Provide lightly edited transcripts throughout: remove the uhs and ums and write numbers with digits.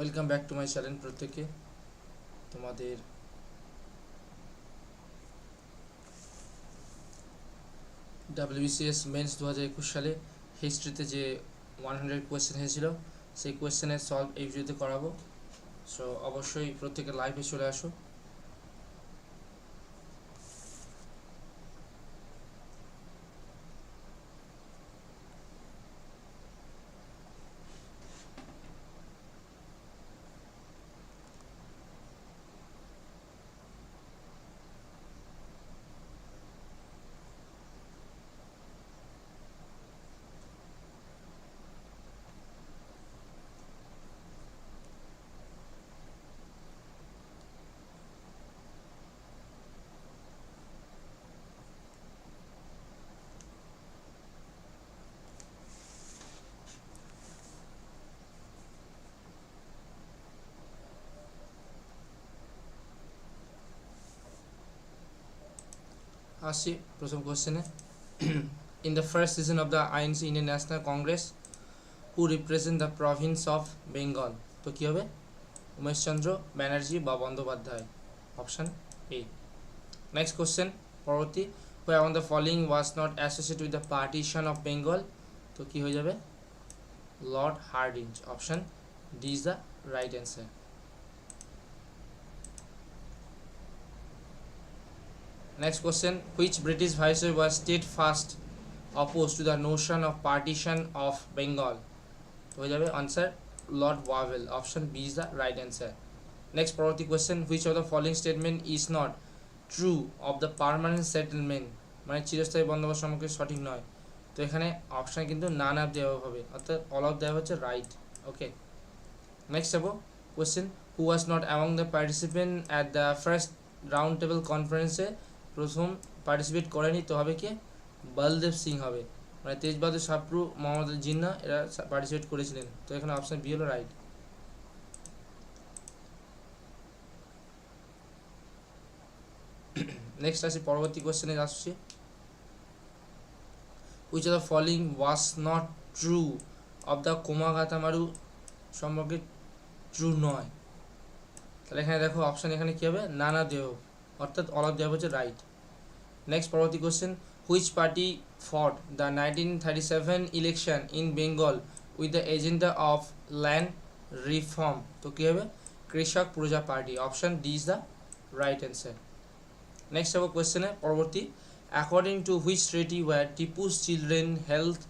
Welcome back to my channel. প্রত্যেকে তোমাদের wbcs men's 2021 সালে হিস্ট্রিতে যে 100 কোয়েশ্চেন হয়েছিল সেই কোয়েশ্চেনের সলভ এই ভিডিওতে করাবো। সো অবশ্যই প্রত্যেকে লাইভে চলে আসো। আসছি প্রথম কোয়েশ্চেনে। In the first session of the INC Indian National Congress who represent the province of Bengal? তো কী হবে? উমেশচন্দ্র ব্যানার্জি বা Bandyopadhyay, option A. Next question পরবর্তী, who among the following was not associated with the partition of Bengal? তো কী হয়ে যাবে? Lord Hardinge, option D is the right answer. Next question, which British viceroy was steadfast opposed to the notion of partition of Bengal? हो जाए answer Lord Wavell, option B is the right answer. Next परवर्ती question, which of the following statement is not true of the permanent settlement? মানে চিরস্থায়ী বন্দোবস্ত সম্পর্কে সঠিক নয়। তো এখানে অপশন কিন্তু নান অফ দেওয়া হবে, অর্থাৎ অল অফ দেওয়া হচ্ছে রাইট। ওকে, নেক্সট যাবো question, who was not among the participant at the first round table কনফারেন্সে? প্রথম পার্টিসিপেট করেনি, তো হবে কি? বলদেব সিং হবে, মানে তেজ বাহাদুর সাপ্রু, মোহাম্মদ জিন্না এরা পার্টিসিপেট করেছিলেন। তো এখানে অপশন বি হলো রাইট। নেক্সট আসি পরবর্তী কোয়েশ্চেনে আসছি, which of the following was not true of the Komagata Maru সম্পর্কে ট্রু নয়? তাহলে এখানে দেখো অপশন এখানে কী হবে? নানা দেও, অর্থাৎ অল অফ দেওয়া হচ্ছে রাইট। নেক্সট পরবর্তী question, which party fought the 1937 election in Bengal with the agenda of land reform? তো কী হবে? Krishak Praja party, option D is the right answer. Next হবে কোয়েশ্চেনে পরবর্তী, according to which treaty were Tipu's children held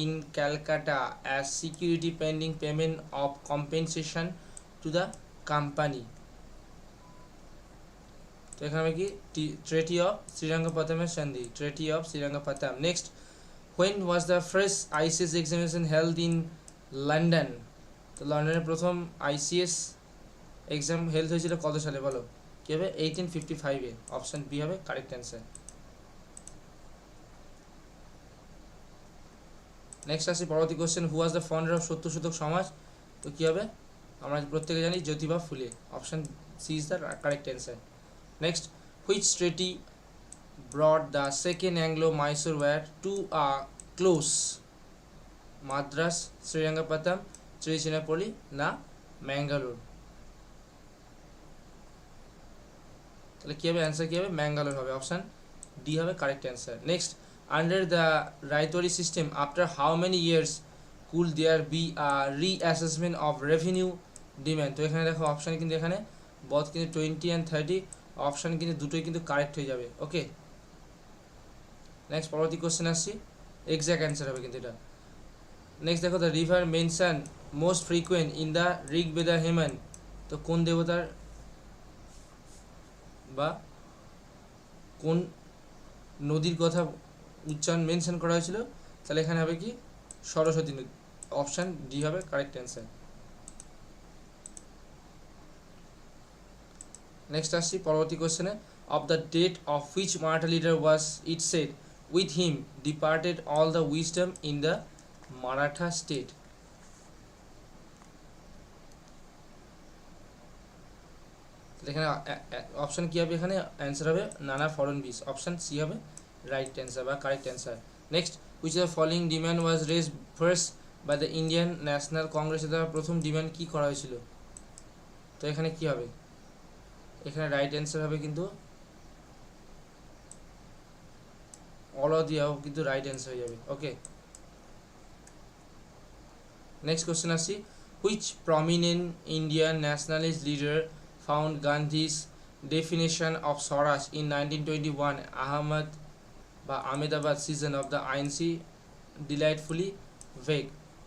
in Calcutta as security pending payment of compensation to the company? তো এখানে হবে কি? ট্রেটি অফ শ্রীরঙ্গপত্তমের সন্ধি, treaty of Srirangapattam. Next, when was the first ICS examination held in London? তো লন্ডনের প্রথম ICS exam held হয়েছিল কত সালে বলো? কী হবে? 1855-এ, অপশন বি হবে কারেক্ট অ্যান্সার। নেক্সট আসি পরবর্তী question, who was the founder of সত্য শতক সমাজ? তো কী হবে? আমরা প্রত্যেকে জানি Jyotiba Phule, option C is the correct answer. Next, which treaty brought the second Anglo-Mysore war to a close? Madras, Srirangapattam, Tiruchirappalli না ম্যাঙ্গালোর? তাহলে কী হবে? অ্যান্সার কী হবে? ম্যাঙ্গালোর হবে, অপশান ডি হবে correct answer. Next, under the ryotwari system after how many years could there be a reassessment of revenue demand? তো এখানে দেখো অপশান কিন্তু এখানে বথ কিন্তু 20 and 30, অপশান কিন্তু দুটোই কিন্তু কারেক্ট হয়ে যাবে। ওকে, নেক্সট পরবর্তী কোশ্চেন আসছি, এক্স্যাক্ট অ্যান্সার হবে কিন্তু এটা। নেক্সট দেখো, the river mention most frequent in the Rigveda hymn? তো কোন দেবতার বা কোন নদীর কথা উচ্চারণ মেনশন করা হয়েছিল? তাহলে এখানে হবে কি? সরস্বতী নদী, অপশান ডি হবে কারেক্ট অ্যান্সার। নেক্সট আসছি পরবর্তী কোয়েশ্চেনে, of the death of which Maratha leader was it said with him departed all the wisdom in the Maratha state? এখানে অপশান কী হবে? এখানে অ্যান্সার হবে নানা ফড়নবিস, অপশান সি হবে রাইট অ্যান্সার বা correct answer. Next, which of the following demand was raised first by the Indian National Congress? দ্বারা প্রথম demand কী করা হয়েছিল? তো এখানে কি হবে, এখানে রাইট অ্যান্সার হবে কিন্তু অল অফ দিয়াও কিন্তু রাইট অ্যান্সার হয়ে যাবে। ওকে, নেক্সট কোশ্চেন আসছি, which prominent Indian nationalist leader found Gandhi's definition of swaraj in 1921 Ahmedabad session of the INC delightfully vague?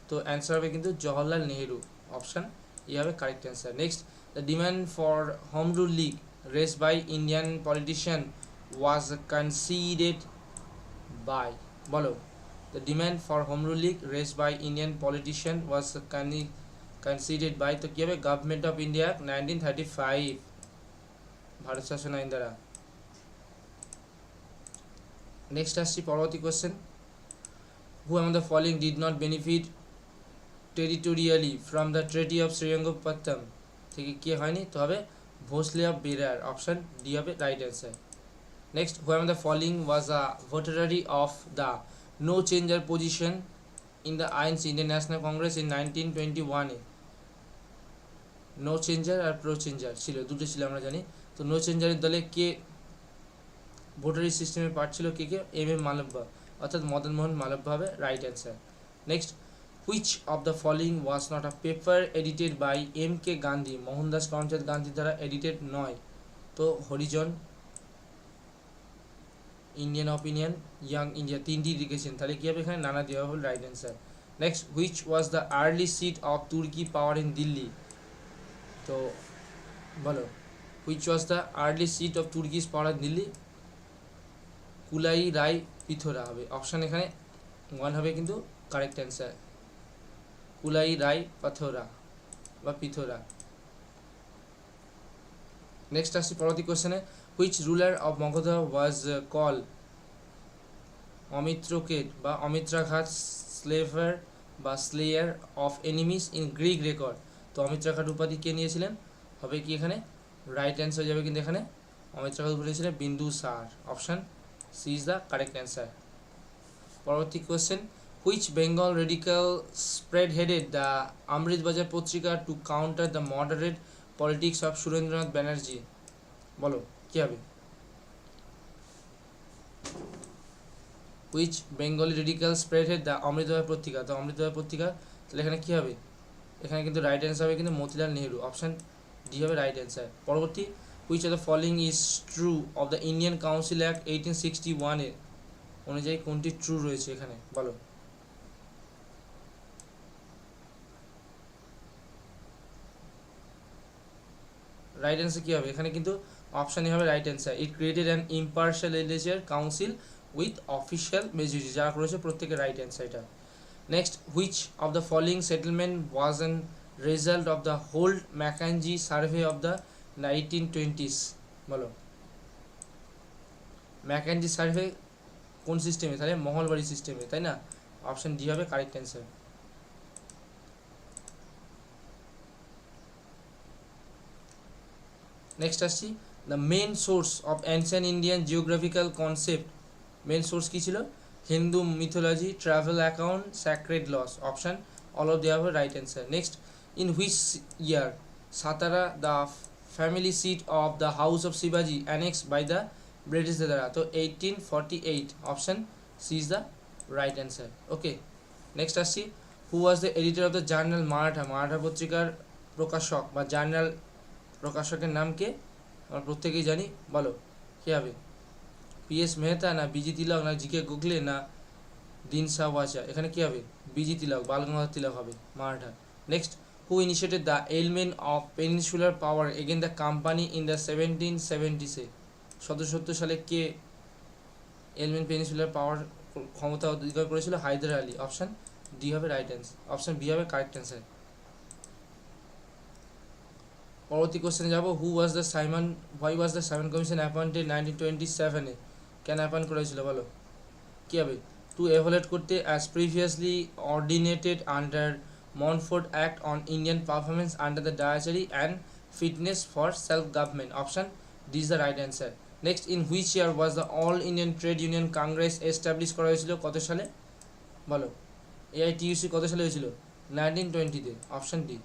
তো অ্যান্সার হবে কিন্তু জওহরলাল নেহেরু, অপশান ই হবে correct answer. Next, the demand for home rule league raised by Indian politician was conceded by, বলো। The demand for home rule league raised by Indian politician was considered by, তো কি হবে, government of India 1935 Bharat শাসন আইন দ্বারা। Next আসছি পরবর্তী question, who among the following did not benefit territorially from the treaty of শ্রীরঙ্গপত্তম? থেকে কি হয়নি, তো হবে ভোসলে অফ বেরার, অপশন ডি হবে right answer. Next, who among the following was a votary of the no changer position in the INC Indian National Congress in 1921 no changer আর pro changer ছিল, দুটো ছিল আমরা জানি। তো নো চেঞ্জারের দলে কে ভোটারি সিস্টেমের পার্ট ছিল, কে এম মালব্য, অর্থাৎ মদন মোহন মালব্য হবে right answer. Next, which of the following was not a paper edited by M K Gandhi? Mohandas Karamchand Gandhi দ্বারা এডিটেড নয়, তো Harijan, Indian Opinion, Young India, তিনটি লিখেছেন, তাহলে কী হবে এখানে নানা দেওয়া হল right answer. Next, which was the early seat of Turkish power in Delhi? তো বলো, which was the early seat of Turkish power in Delhi? Qila Rai Pithora হবে, অপশান এখানে ওয়ান হবে কিন্তু কারেক্ট অ্যান্সার, কুলাই রাই পাথোরা বা পিথোরা। নেক্সট আসছি পরবর্তী কোশ্চেনে, which ruler of Magadha was call Amitrochates বা অমিত্রাঘাত স্লেভার বা slayer of enemies in Greek record? তো অমিত্রাঘাত উপাধি কে নিয়েছিলেন, হবে কি এখানে রাইট অ্যান্সার যাবে কিন্তু এখানে অমিত্রাঘাত উপাধি ছিলেন Bindusara, option C is the correct answer. পরবর্তী question, which Bengal radical spread headed the Amritabazar Patrika to counter the moderate politics of Surendranath Banerjee? বলো কী হবে, which Bengali radical spread head the Amritabazar Patrika? তো অমৃতবাজার পত্রিকা, তাহলে এখানে কী হবে, এখানে কিন্তু রাইট অ্যান্সার হবে কিন্তু মতিলাল নেহরু, অপশান ডি হবে রাইট অ্যান্সার। পরবর্তী, which of the following is true of the Indian council act 1861 অনুযায়ী কোনটি ট্রু রয়েছে এখানে, বলো। রাইট অ্যান্সার কী হবে, এখানে কিন্তু অপশানই হবে right answer, it created an imperial legislative council with official majority, যারা করেছে প্রত্যেকের রাইট অ্যান্সার এটা। Next, which of the following settlement was an result of the Holt Mackenzie survey of the 1920s? বলো, ম্যাকানজি সার্ভে কোন সিস্টেমে, তাহলে মহলবাড়ি সিস্টেমে, তাই না, অপশান ডি হবে কারেক্ট অ্যান্সার। নেক্সট আসছি, the main source of ancient Indian geographical concept, main source কী ছিল, Hindu mythology, travel account, sacred laws, option all of দেওয়া হবে right answer. Next, in which year Satara the family seat of the house of শিবাজি annexed by the British দ্বারা? তো 1848, option C is the right answer. Okay, next আসছি, who was the editor of the journal Maratha? Maratha পত্রিকার প্রকাশক বা journal প্রকাশকের নাম কে, আমরা প্রত্যেকেই জানি, বলো কী হবে, পি.এস. মেহতা না বিজি তিলক না জি.কে. গোখলে না দিন শাহ ওয়াজা? এখানে কী হবে, বিজি তিলক, বালগঙ্গাধর তিলক হবে Maratha. Next, who initiated the element of peninsular power again the company in the 1770s? 1770 সালে কে এলমেন্ট পেনিনসুলার পাওয়ার ক্ষমতা অধিকার করেছিল? হায়দার আলী, অপশান ডি হবে রাইট অ্যান্সার, অপশান বি হবে কারেক্ট অ্যান্সার। পরবর্তী কোশ্চেনে যাবো, why was the Simon Commission appointed 1927? কেন অ্যাপয়েন্ট করা হয়েছিল, বলো কী হবে, টু এভালুয়েট করতে as previously ordained under Montford act on Indian performance under the ডায়াচারি and fitness for self government, option D is the right answer. Next, in which year was the all Indian trade union Congress establish করা হয়েছিল, কত সালে, বলো, AITUC কত সালে হয়েছিল, 1920-তে, option D.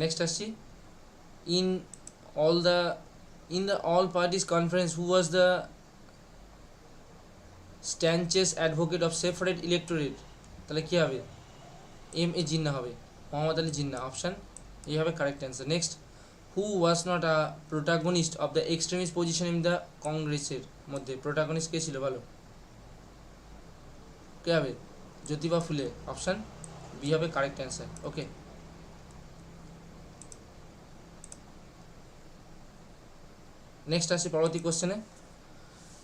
Next আসছি, in all the in the all parties conference who was the staunchest advocate of separate electorate, তাহলে কি হবে, এম এ জিন্না হবে, মোহাম্মদ আলী জিন্না, অপশান এই হবে correct answer. Next, who was not a protagonist of the extremist position in the কংগ্রেসের মধ্যে protagonist কে ছিল বলো, কে হবে, জ্যোতিবা ফুলে, অপশান বি হবে কারেক্ট অ্যান্সার। ওকে, নেক্সট আসি পরবর্তী কোশ্চেনে।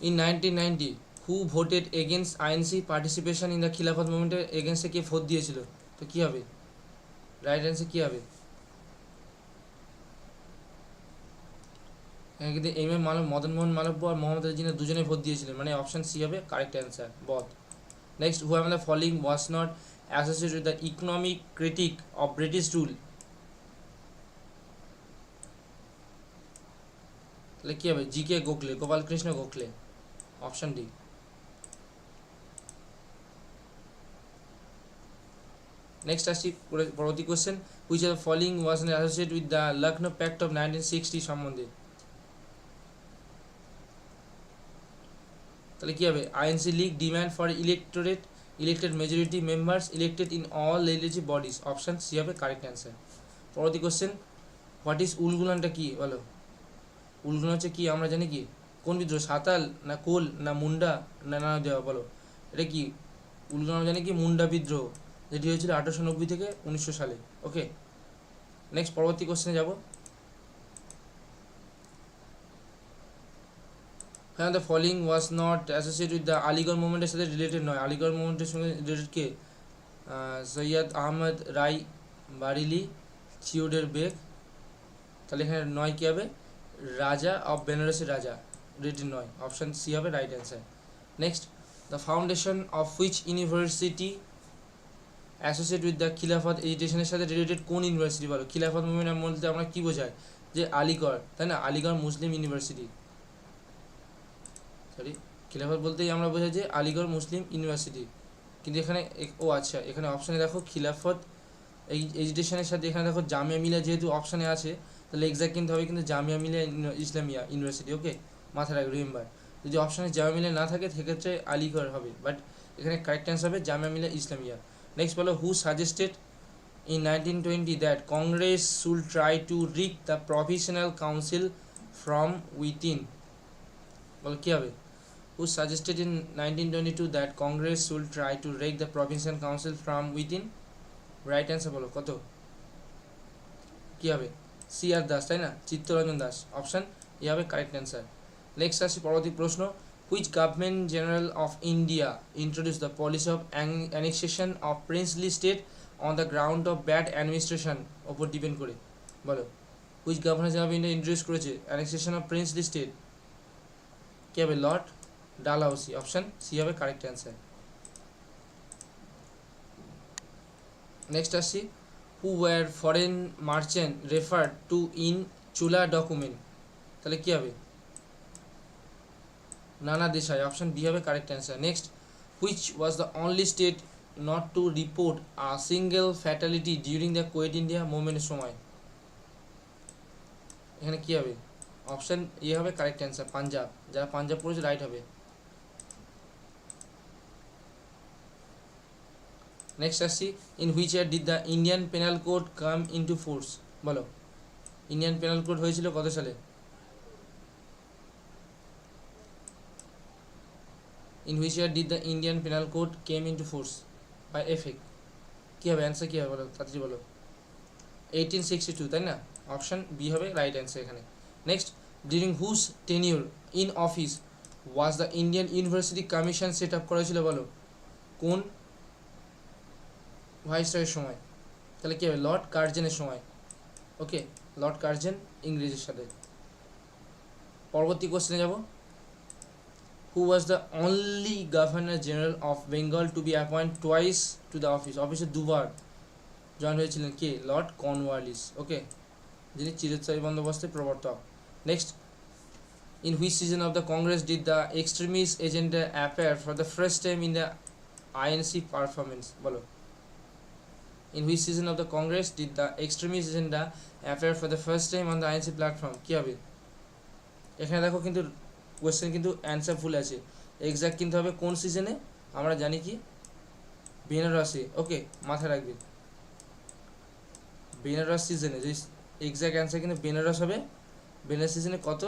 In 1990 who voted against INC participation in the খিলাফত মুভমেন্টের এগেনস্টে কে ভোট দিয়েছিল, তো কী হবে, রাইট অ্যান্সার কী হবে, এখানে কিন্তু এম এ মদন মোহন মালব্য আর মোহাম্মদ আলী জিন্না দুজনে ভোট দিয়েছিলেন, মানে অপশান সি হবে correct answer, both. Next, who among the following was not associated with the economic critique of British rule, তাহলে কী হবে, G K Gokhale, Gopalkrishna Gokhale, option D. Next আসছি পরবর্তী question, which are following was associated with the Lucknow pact of 1960 সম্বন্ধে, তাহলে কী হবে, INC league demand for elected majority members elected in all legislative bodies, option C হবে কারেক্ট অ্যান্সার। পরবর্তী question, what is উলগুলানটা কি বলো, উলগুলান হচ্ছে কি আমরা জানি কি, কোন বিদ্রোহ, সাঁতাল না কোল না মুন্ডা না না দেওয়া বলো, এটা কি উলগুলান জানি কি, মুন্ডা বিদ্রোহ, যেটি হয়েছিল 1890 থেকে 1900 সালে। ওকে, নেক্সট পরবর্তী কোশ্চেনে যাব। হ্যাঁ, the following was not associated with the Aligarh মুভমেন্টের সাথে রিলেটেড নয়, আলিগড় মুভমেন্টের সঙ্গে রিলেটেড কে, সৈয়দ আহমদ রাই বারিলি, থিওডর বেগ, তাহলে এখানে নয় কী হবে, রাজা অফ বেনারসের রাজা, রিলেটেড নয়, অপশান সি হবে right answer. Next, the foundation of which university associate with the খিলাফত এজিটেশনের সাথে রিলেটেড কোন ইউনিভার্সিটি বলো, খিলাফত মুভমেন্টের মধ্যে আমরা কী বোঝাই, যে আলিগড়, তাই না, আলিগড় মুসলিম ইউনিভার্সিটি, সরি খিলাফত বলতেই আমরা বোঝাই যে আলিগড় মুসলিম ইউনিভার্সিটি, কিন্তু এখানে ও আচ্ছা, এখানে অপশানে দেখো খিলাফত এজিটেশনের সাথে এখানে দেখো জামিয়া মিলিয়া যেহেতু অপশানে আছে, তাহলে এক্সাক্ট কিন্তু হবে কিন্তু জামিয়া মিলিয়া ইসলামিয়া ইউনিভার্সিটি। ওকে, মাথায় রাখবে, রিমেম্বার, যদি অপশানে জামিয়া মিলিয়া না থাকে সেক্ষেত্রে আলিগড় হবে, বাট এখানে কারেক্ট অ্যান্সার হবে জামিয়া মিলিয়া ইসলামিয়া। নেক্সট বলো, হু suggested in 1920 that Congress should try to rig the provisional council from within, বলো কী হবে, who suggested in 1922 that Congress should try to rig the provincial council from within, right answer বলো কত, কী হবে, C আর দাস, তাই না, Chittaranjan Das, option A হবে correct answer. Next আসি পরবর্তী প্রশ্ন, which government general of India introduce the policy of annexation of princely state on the ground of bad administration ওপর ডিপেন্ড করে, বলো which governor general of India introduce করেছে annexation of princely state, কী হবে, Lord Dalhousie, option C হবে correct answer. Next আসছি, who were foreign merchant referred to in চুলা document, তাহলে কী হবে, নানা দেশাই, অপশান বি হবে correct answer. Next, which was the only state not to report a single fatality during the quit India মুভমেন্টের সময়, এখানে কী হবে, অপশান এ হবে কারেক্ট অ্যান্সার, পাঞ্জাব, যারা পাঞ্জাব পড়েছে রাইট হবে। নেক্সট আসছি, in which year did the Indian penal code come into force, বলো ইন্ডিয়ান পেনাল কোড হয়েছিল কত সালে, in which year did the Indian penal code came into force by effect, কী হবে অ্যান্সার, কী হবে বলো তাড়াতাড়ি বলো, 1862, তাই না, অপশান বি হবে রাইট অ্যান্সার এখানে। Next, during whose tenure in office was the Indian University Commission set up করা হয়েছিল, বলো কোন ভাইসরয়ের সময়, তাহলে কী হবে, লর্ড কার্জেনের সময়। ওকে, লর্ড কার্জেন ইংরেজের সাথে। পরবর্তী কোশ্চেনে যাব, who was the only governor general of Bengal to be appoint twice to the office, অফিসে দুবার জয়েন হয়েছিলেন কে, লর্ড কর্নওয়ালিস, ওকে, যিনি চিরস্থায়ী বন্দোবস্তের প্রবর্তক। Next, in which session of the Congress did the extremist agenda appear for the first time in the INC performance, বলো In which season of the Congress did the extremist agenda appear for the first time on the INC platform? কী হবে? এখানে দেখো কিন্তু question কিন্তু answer ফুল আছে, exact কিন্তু হবে কোন সিজনে? আমরা জানি কি বেনারসে। ওকে, মাথায় রাখবে বেনারস সিজনে, যদি এক্স্যাক্ট অ্যান্সার কিন্তু বেনারস হবে। বেনারস সিজনে কত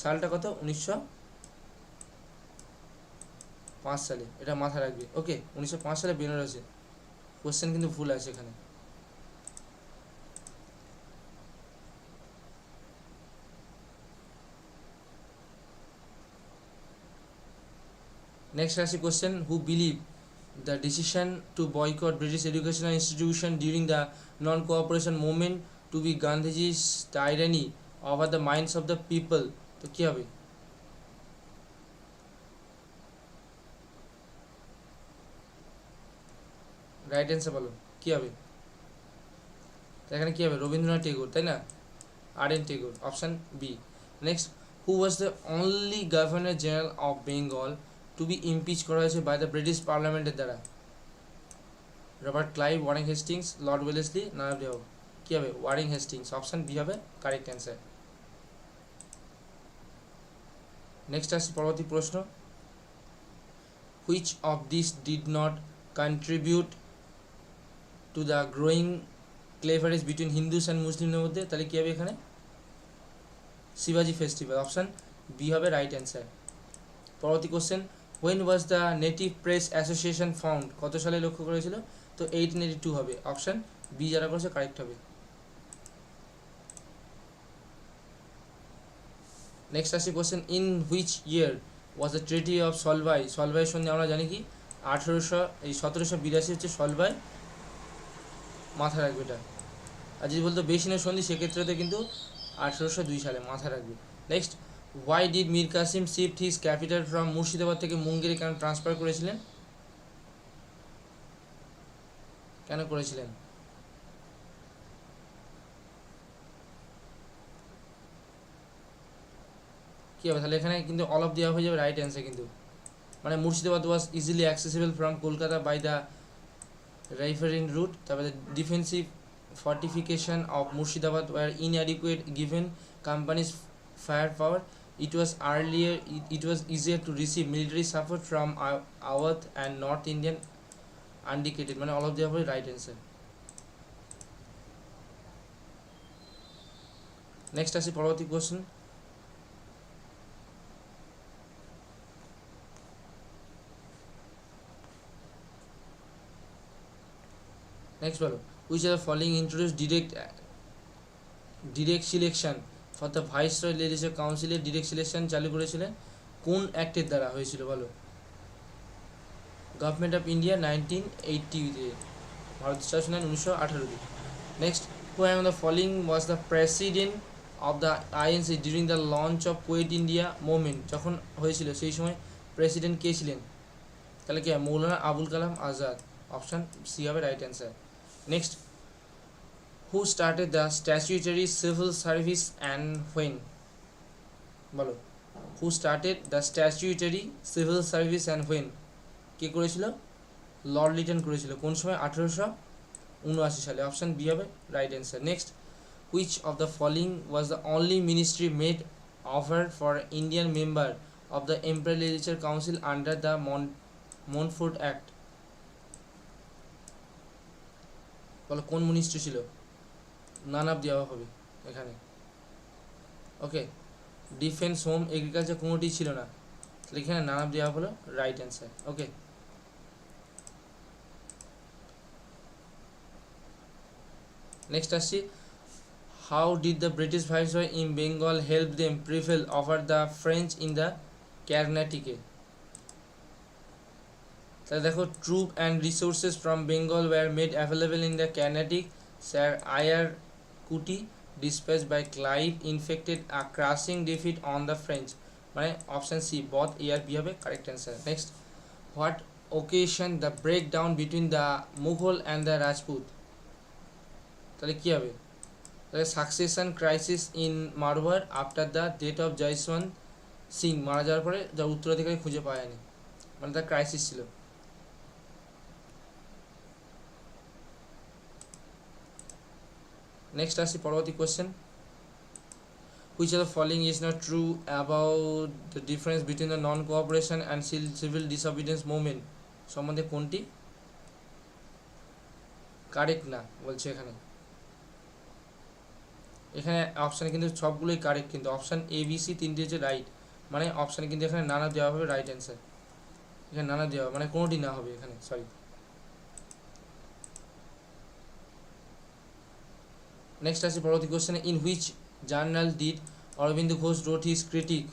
সালটা, কত 1905 সালে, এটা মাথায় রাখবে। ওকে, 1905 সালে বেনারসে। কোয়েশ্চেন কিন্তু ভুল আছে এখানে। নেক্সট আসি question, who believe the decision to boycott British educational institution during the non-cooperation movement to be Gandhiji's tyranny over the minds of the people? তো কী হবে? রাইট অ্যান্সার বলো, কী হবে? এখানে কী হবে? রবীন্দ্রনাথ টেগোর, তাই না? R N. Tagore, option B. Next, who was the only governor general of Bengal to be impeach করা হয়েছে বাই দ্য ব্রিটিশ পার্লামেন্টের দ্বারা? Robert Clive, Warren Hastings, Lord Wellesley, none of the above. কী হবে? ওয়ারিং হেস্টিংস, অপশান বি হবে correct answer. Next আসছি পরবর্তী প্রশ্ন, which of this did not contribute to the growing cleavage between Hindus and মুসলিমদের মধ্যে? তাহলে কী হবে এখানে? শিবাজি ফেস্টিভ্যাল, অপশান বি হবে রাইট অ্যান্সার। পরবর্তী question, when was the native press association found? কত সালে লক্ষ্য করেছিল? তো 1882 হবে, অপশান বি যারা করেছে কারেক্ট হবে। নেক্সট আসছে question, in which year was the treaty of Salbai? সলভাইয়ের সন্ধি আমরা জানি কি 1782 হচ্ছে সলভাই, মাথায় রাখবে এটা। আর যদি বলতো বেসিনের সন্ধি সেক্ষেত্রে কিন্তু 1802 সালে, মাথায় রাখবে। Next, why did Mir Kasim shift his capital from Murshidabad থেকে মুঙ্গেরে কেন ট্রান্সফার করেছিলেন? কেন করেছিলেন? কী হবে তাহলে? এখানে কিন্তু অল অফ দেওয়া হয়ে যাবে রাইট অ্যান্সার কিন্তু, মানে Murshidabad was easily accessible from Kolkata by the riverine route. তারপরে defensive fortification of Murshidabad were inadequate given company's firepower. It was easier to receive military support from Awadh and North Indian undecated, মানে all of the above right answer. Next আসি পরবর্তী question, next বলো, which are the following introduced direct selection for the viceroy legislative council? এর direct selection চালু করেছিলেন কোন অ্যাক্টের দ্বারা হয়েছিল বলো? গভর্নমেন্ট অফ ইন্ডিয়া 1980-তে, ভারত শাসন আইন 1918-তে। Next, who among the following was the president of the INC during the launch of quit India movement? যখন হয়েছিল সেই সময় প্রেসিডেন্ট কে ছিলেন? তাহলে কি মৌলানা আবুল কালাম আজাদ, অপশান সি হবে right answer. Next, who started the statutory civil service and when? বলো, who started the statutory civil service and when? কে করেছিল? লর্ড লিটন করেছিল, কোন সময়? 1879 সালে, অপশান বি হবে right answer. Next, which of the following was the only ministry made offer for Indian member of the Imperial Legislature Council under the Montfort Act? বলো কোন ministry ছিল? নান of দেওয়া হবে এখানে। ওকে, ডিফেন্স, হোম, এগ্রিকালচার কোনোটি ছিল না, তাহলে এখানে নান অফ দেওয়া হলো রাইট অ্যান্সার। ওকে, নেক্সট আসছি, how did the British viceroy in Bengal help them prevail over the French in the কার্নাটিকে? তাহলে দেখো, troop and resources from Bengal were made available in the Carnatic, sir Eyre Coote dispatched by Clive inflicted a crushing defeat on the French, মানে option C both a R B হবে correct answer. Next, what occasion the breakdown between the Mughal and the Rajput? তাহলে কী হবে? তাহলে succession crisis in Marwar after the death of Jaswant Singh, মারা যাওয়ার পরে যার উত্তরাধিকারী খুঁজে পাওয়া যায়নি, মানে তার ক্রাইসিস ছিল। নেক্সট আসি পরবর্তী question, which of the following is not true about the difference between the non cooperation and civil disobedience movement সম্বন্ধে কোনটি কারেক্ট না বলছে। এখানে এখানে অপশানে কিন্তু সবগুলোই কারেক্ট, কিন্তু অপশান এ বি সি তিনটি হচ্ছে রাইট, মানে অপশানে কিন্তু এখানে নানা দেওয়া হবে রাইট অ্যান্সার, এখানে নানা দেওয়া হবে মানে কোনোটি না হবে এখানে, সরি। নেক্সট আসি পরবর্তী কোশ্চেনে, in which journal did Aurobindo Ghosh wrote his critique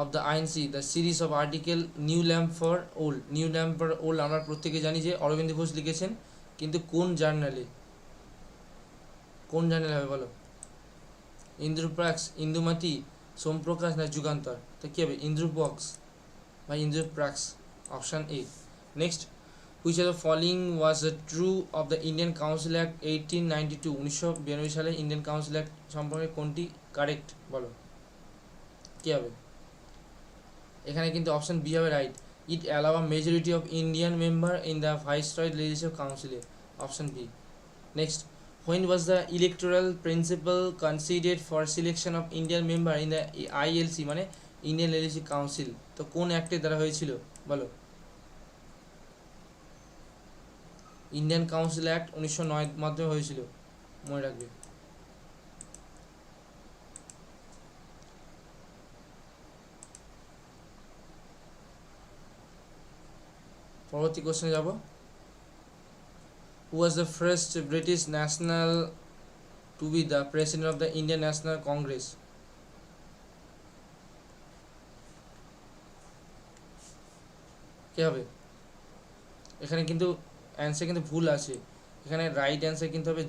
of the INC the series of article new lamp for old, new lamp for old আমরা প্রত্যেকে জানি যে অরবিন্দ ঘোষ লিখেছেন, কিন্তু কোন জার্নালে, কোন জার্নালে হবে বলো? ইন্দ্রপ্রাক্ষ, ইন্দুমতি, সোমপ্রকাশ না যুগান্তর? তো কী হবে? ইন্দ্রপ্রক্ষ বা Indraprastha, option A. Next, which of the following was the true of the Indian council act 1892, 1992 সালে ইন্ডিয়ান কাউন্সিল অ্যাক্ট সম্পর্কে কোনটি কারেক্ট বলো? কী হবে? এখানে কিন্তু অপশান বি হবে right, it allow a majority of Indian member in the viceroy legislative কাউন্সিলে, option B. Next, when was the electoral principle considered for selection of Indian member in the ILC মানে Indian legislative council, তো কোন অ্যাক্টের দ্বারা হয়েছিল বলো? Indian council act 1909 মাধ্যমে হয়েছিল, মনে রাখবে। পরবর্তী কোশ্চেনে যাব, who was the first British national to be the president of the Indian National Congress? কে হবে? এখানে কিন্তু অ্যান্সার কিন্তু ভুল আছে, এখানে রাইট অ্যান্সার কিন্তু হবে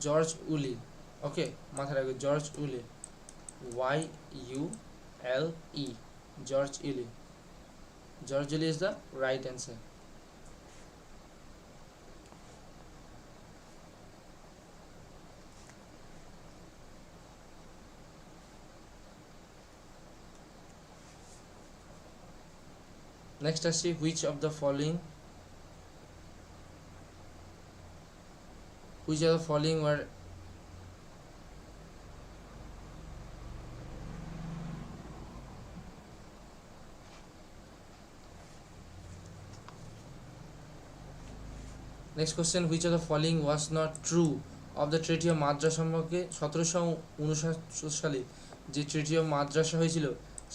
জর্জ উলি। ওকে, মাথায় রাখবে George Yule, YULE, George Yule. George Yule is the right answer. Next আসছি, which of the following were next question, which of the following was not true of the treaty of Madras সম্পর্কে 1759 সালে যে treaty of মাদ্রাসা হয়েছিল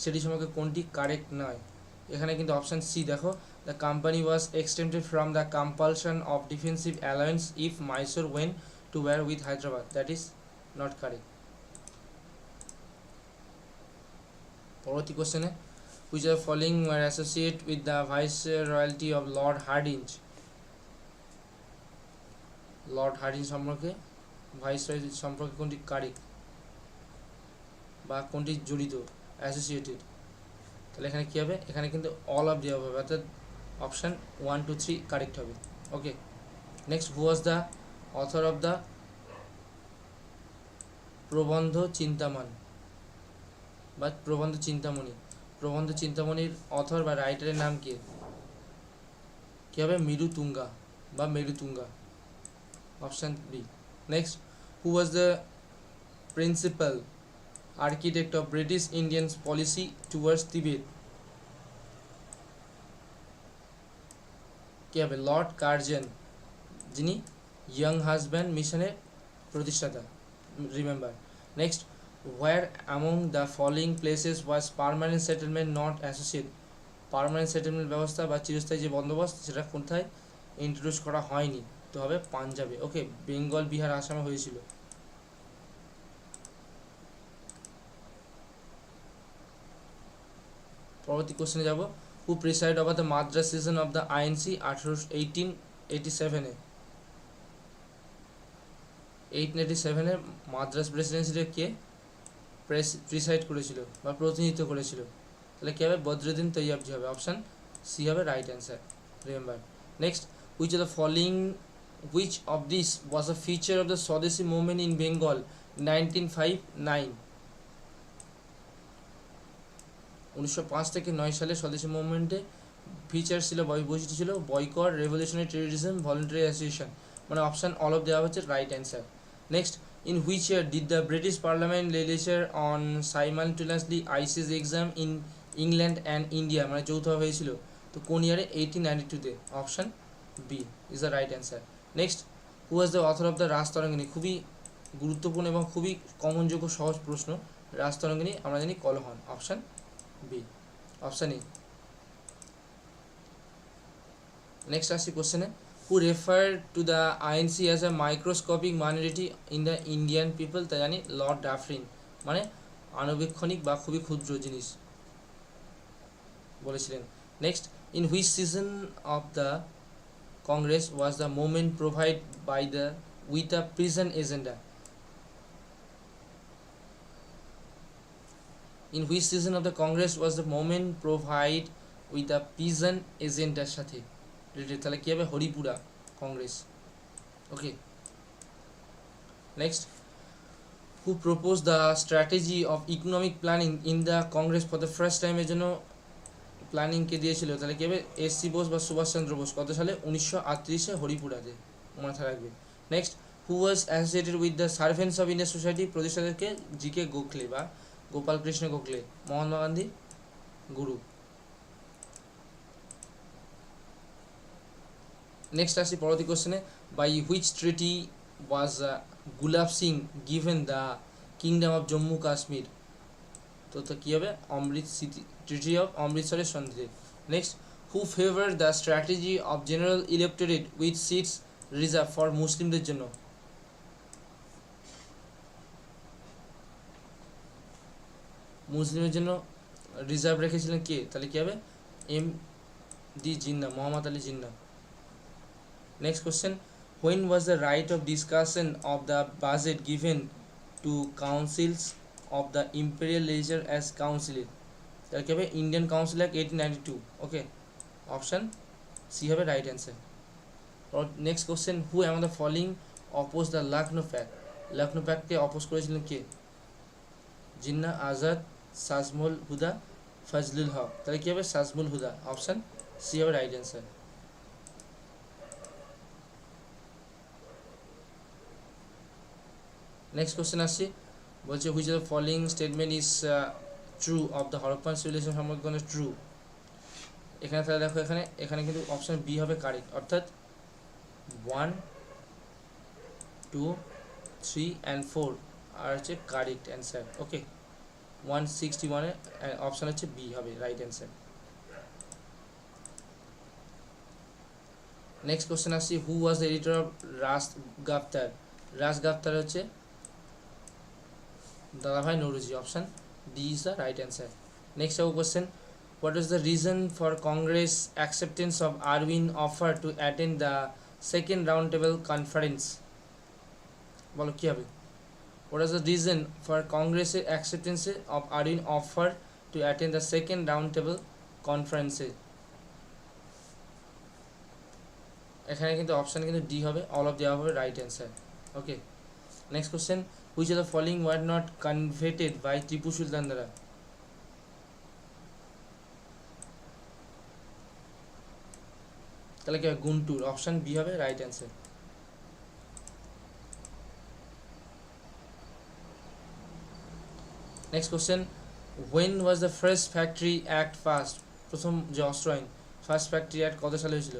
সেটি সম্পর্কে কোনটি correct নয়? এখানে কিন্তু অপশান সি দেখো, the company was exempted from the compulsion of defensive alliance if Mysore went to war with Hyderabad, that is not correct. পরবর্তী কোশ্চেনে, which are following were associate with the viceroyalty of lord Hardinge, lord Hardinge সম্পর্কে, viceroy সম্পর্কে কোনটি correct বা কোনটি জড়িত, associated? তাহলে এখানে কী হবে? এখানে কিন্তু অল অফ দেওয়া হবে, অর্থাৎ অপশান 1, 2, 3 কারেক্ট হবে। Okay, next, who was the author of the Prabandha Chintamani বা প্রবন্ধ চিন্তামণি? প্রবন্ধ চিন্তামণির অথর বা রাইটারের নাম কি? কী হবে? মেরুতুঙ্গা বা Merutunga, option B. Next, who was the principal architect of British Indian policy towards Tibet? কে হবে? লর্ড কার্জন, যিনি ইয়াং হাজব্যান্ড মিশনের প্রতিষ্ঠাতা, remember. Next, where among the following places was permanent settlement not associate, permanent settlement ব্যবস্থা বা চিরস্থায়ী যে বন্দোবস্ত সেটা কোথায় ইন্ট্রোডিউস করা হয়নি? তো হবে পাঞ্জাবে। ওকে, বেঙ্গল, বিহার, আসামে হয়েছিল। পরবর্তী কোশ্চেনে যাব, who preside over the Madras session of the INC 1887-এ? 1887-এর মাদ্রাস প্রেসিডেন্সিটা কে প্রিসাইড করেছিল বা প্রতিনিধিত্ব করেছিল? তাহলে কী হবে? বদরুদ্দিন তৈয়বজি হবে, অপশান সি হবে right answer, remember. Next, which of the following which of this was a feature of the Swadeshi movement in Bengal 1959? 1905 থেকে 9 সালে স্বদেশী মুভমেন্টে ফিচার ছিল বৈশিষ্ট্য ছিল boycott, revolutionary terrorism, voluntary association, মানে অপশান অল অফ দেওয়া হচ্ছে right answer. Next, in which year did the British parliament legislature on simultaneously ICS exam in England and India, মানে যৌথভাবে হয়েছিল, তো কোন ইয়ারে? 1892-তে। Option B is the right answer. Next, who was the author of the Rajatarangini, খুবই গুরুত্বপূর্ণ এবং খুবই কমনযোগ্য সহজ প্রশ্ন। রাজতরঙ্গিনী আমরা জানি Kalhana. Option B, option E. Next আসছি কোশ্চেনে, who refer to the INC as a microscopic minority in the Indian people, তা জানি লর্ড ডাফরিন, মানে আণুবীক্ষণিক বা খুবই ক্ষুদ্র জিনিস বলেছিলেন। Next, in which session of the Congress was the movement provide by the with a prison agenda, in which session of the Congress was the movement provide with a pigeon এজেন্ডার সাথে related, তাহলে কী হবে? Haripura Congress. Okay, next, who propose the strategy of economic planning in the Congress for the first টাইমের জন্য প্ল্যানিংকে দিয়েছিল, তাহলে কী হবে? এস.সি. বোস বা সুভাষচন্দ্র বোস। কত সালে? 1938-এ হরিপুরাতে, মাথায় রাখবে। Next, who was associated with the servants of India society, প্রতিষ্ঠাতাকে জি.কে. গোখলে বা গোপাল কৃষ্ণ গোখলে, মহাত্মা গান্ধী গুরু। নেক্সট আসি পরবর্তী কোশ্চেনে, by which treaty was Gulab Singh given the kingdom of Jammu Kashmir, তো কী হবে? অমৃত সিটি, ট্রিটি অফ অমৃতসরের সন্ধিতে। Next, who favour the strategy of general electorate with seats reserve for মুসলিমদের জন্য, মুসলিমের জন্য রিজার্ভ রেখেছিলেন কে? তাহলে কী হবে? M D Jinnah, Mohammad Ali Jinnah. Next question, when was the right of discussion of the budget given to councils of the imperial legislature as council? তাহলে কি হবে? Indian council act 1892। Okay, option C হবে right answer. Next question, who among the following oppose the Lucknow pact, Lucknow প্যাক্টকে oppose করেছিলেন কে? জিন্না, আজাদ, সাজমুল হুদা, ফজলুল হক, তাহলে কী হবে? সাজমুল হুদা। অপশান সি হবে রাইট অ্যান্সার। নেক্সট কোশ্চেন আসছি, বলছে which of the following statement is true of the Harappan civilisation সম্পর্কে কোনো ট্রু। এখানে তাহলে দেখো, এখানে এখানে কিন্তু অপশান বি হবে কারেক্ট, অর্থাৎ 1, 2, 3 অ্যান্ড 4 আর হচ্ছে কারেক্ট অ্যান্সার। ওকে, 161-এর অপশান হচ্ছে বি হবে রাইট অ্যান্সার। নেক্সট কোশ্চেন আসছি, who was the editor of Rast Goftar, Rast Goftar হচ্ছে Dadabhai Naoroji. Option D is the right answer. Next আবার question, what was the reason for Congress acceptance of Arvind offer to attend the second roundtable conference? বলো কি হবে? What was the reason for Congress acceptance of Arvind offer to attend the second roundtable conference? এখানে কিন্তু option কিন্তু D হবে, all of দেওয়া হবে right answer. Okay, next question, which of the following were not coveted by Tipu Sultan দ্বারা, তাহলে কি হবে? গুন্টুর। অপশান বি হবে right answer. Next question, when was the first factory act first, প্রথম যে অস্ত্র আইন, ফার্স্ট ফ্যাক্টরি অ্যাক্ট কত সালে হয়েছিল?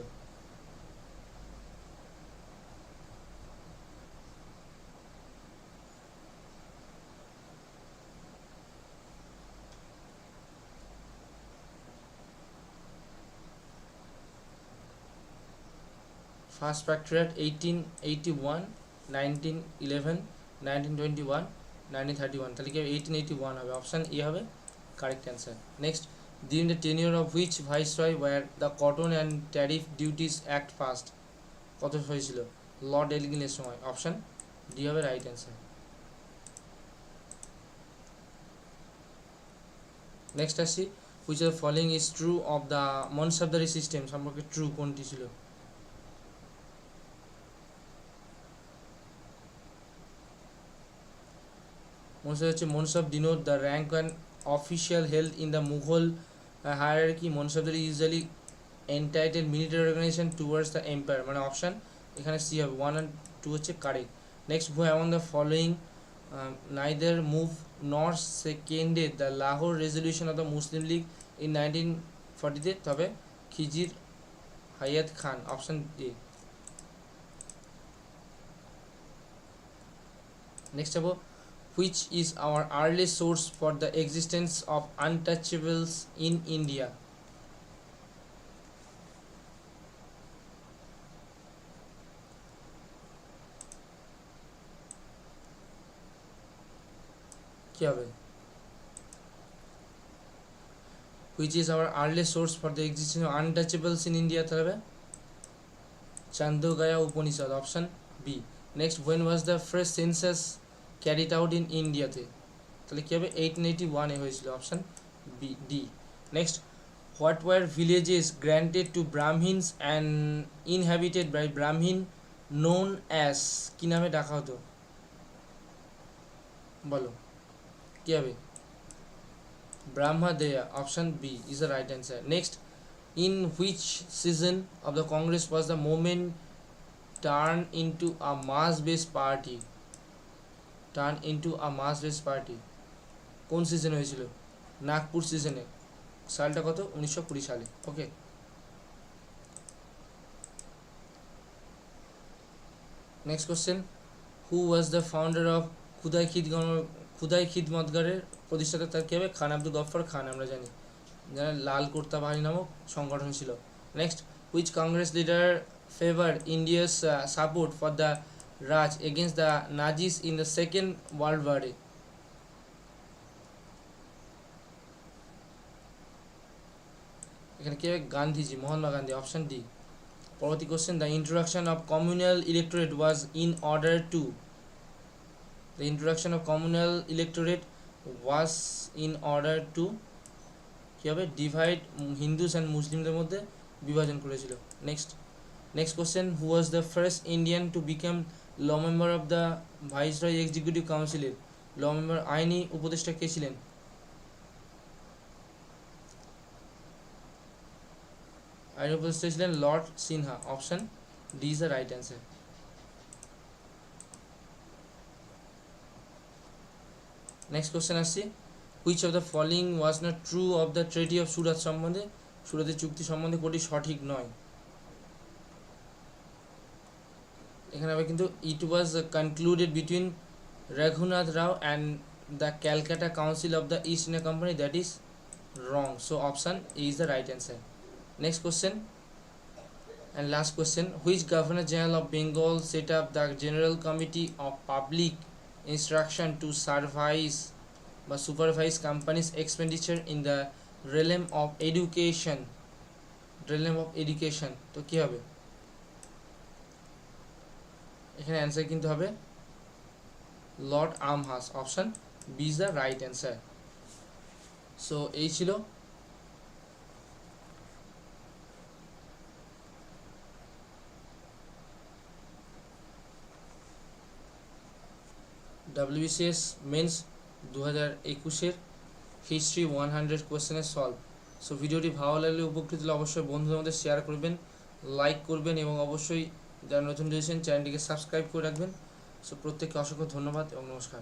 ফার্স্ট ফ্যাক্টরি অ্যাক্ট 1881, 1911, 1921, 1931, তাহলে কি হবে? 1881 হবে। অপশান এ হবে correct answer. Next, during the tenure of which viceroy were the cotton and tariff duties act first, কত হয়েছিল? লর্ড এলগিনের সময়। অপশান ডি হবে রাইট অ্যান্সার। নেক্সট আসছি, which of the following is true of the Mansabdari system সম্পর্কে true কোনটি ছিল? Mansab denote the rank and official held in the Mughal hierarchy. Mansabdari usually entitled military organization towards the empire, মানে option এখানে C হবে, 1 and 2 হচ্ছে correct. Next, who among the following neither move nor seconded the Lahore resolution of the Muslim League in 1940, তবে খিজির হায়াত খান, option A. Next যাব, which is our earliest source for the existence of untouchables in India? কি হবে? which is our earliest source for the existence of untouchables in India, তবে Chandogya Upanishad, option B. Next, when was the first census carried out in India তে, তাহলে কি হবে? 1881 এ হয়েছিল, option B D. Next, what were villages granted to Brahmins and inhabited by Brahmin known as, কি নামে ডাকা হতো? বলো কি হবে? Brahmadeya, option B is the right answer. Next, in which season of the Congress was the movement turned into a mass-based party? কোন সিজনে হয়েছিল? নাগপুর সিজনে। সালটা কত? 1920 সালে। Okay, next question, who was the founder of Khudai খিদমতগারের প্রতিষ্ঠাতা? তার কী হবে? খান আব্দুল গফফর খান, আমরা জানি, যারা লাল কুর্তা বাহিনী নামক সংগঠন ছিল। Next, which Congress leader favour India's support for the Raj against the Nazis in the second world ওয়ারে? এখানে কি হবে? Gandhiji, Mahatma Gandhi, option D. পরবর্তী question, the introduction of communal electorate was in order to, the introduction of communal electorate was in order to কি হবে? Divide Hindus and মুসলিমদের মধ্যে বিভাজন করেছিল। Next question, who was the first Indian to become law member of the viceroy executive কাউন্সিলের law member, আইনি উপদেষ্টা কে ছিলেন? আইনি উপদেষ্টা ছিলেন lord Sinha, option D is the right answer. Next question আসছি, which of the following was not true of the treaty of Surat সম্বন্ধে? সুরাতের চুক্তি সম্বন্ধে কোনটি সঠিক নয়? এখানে হবে কিন্তু it was concluded between Raghunath Rao and the Calcutta council of the East India company, that is wrong, so option A is the right answer. Next question and last question, which governor general of Bengal set up the general committee of public instruction to supervise companies expenditure in the realm of education? তো কি হবে? এখানে answer কিন্তু হবে lord Amherst, option B is the right answer. So এই ছিল WBCS mains 2021-এর history 100 কোয়েশ্চেনের সলভ। সো ভিডিওটি ভালো লাগলে, উপকৃত হলে অবশ্যই বন্ধুদের মধ্যে শেয়ার করবেন, লাইক করবেন এবং অবশ্যই যারা নতুন রয়েছেন চ্যানেলটিকে সাবস্ক্রাইব করে রাখবেন। সো প্রত্যেককে অসংখ্য ধন্যবাদ এবং নমস্কার।